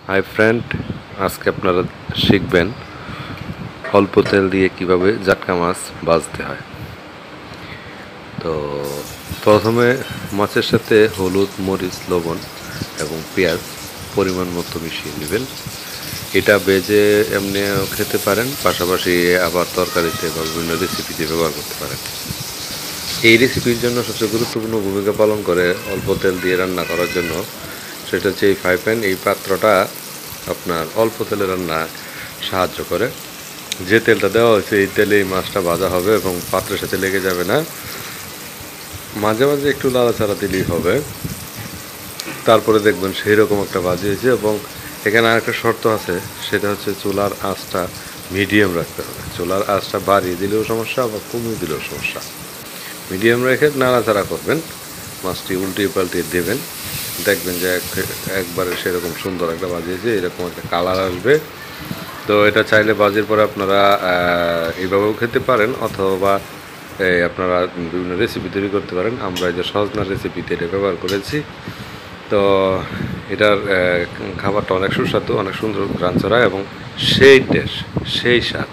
Hi friend, আজকে আপনারা শিখবেন অল্প তেল দিয়ে কিভাবে জাটকা মাছ ভাজতে হয়। তো প্রথমে মাছের সাথে হলুদ, মরিচ, লবণ এবং পেঁয়াজ পরিমাণ মতো মিশিয়ে নেবেন। এটা ভেজে এমনিও খেতে পারেন, পাশাপাশি আবার তরকারিতে বা বিভিন্ন রেসিপিতে ব্যবহার করতে পারেন। এই রেসিপির জন্য সবচেয়ে গুরুত্বপূর্ণ ভূমিকা পালন করে অল্প তেল দিয়ে রান্না করার জন্য, সেটা হচ্ছে এই ফ্রাই প্যান। এই পাত্রটা আপনার অল্প তেলে রান্না সাহায্য করে। যে তেলটা দেওয়া হয়েছে এই তেলে এই মাছটা ভাজা হবে এবং পাত্রের সাথে লেগে যাবে না। মাঝে মাঝে একটু নাড়াচাড়া দিলেই হবে, তারপরে দেখবেন সেই রকম একটা ভাজি হয়েছে। এবং এখানে আরেকটা শর্ত আছে, সেটা হচ্ছে চুলার আঁচটা মিডিয়াম রাখতে হবে। চুলার আঁচটা বাড়িয়ে দিলেও সমস্যা, আবার কমিয়ে দিলেও সমস্যা। মিডিয়াম রেখে নাড়াচাড়া করবেন, মাছটি উল্টিয়ে পাল্টিয়ে দেবেন, দেখবেন যে একবারে সেরকম সুন্দর একটা ভাজি হয়েছে, এরকম একটা কালার আসবে। তো এটা চাইলে ভাজির পরে আপনারা এইভাবেও খেতে পারেন, অথবা আপনারা বিভিন্ন রেসিপি তৈরি করতে পারেন। আমরা এই যে সজনার রেসিপিতে এটা ব্যবহার করেছি। তো এটার খাবারটা অনেক সুস্বাদু, অনেক সুন্দর ঘ্রাণ ছড়ায় এবং সেই টেস্ট, সেই স্বাদ।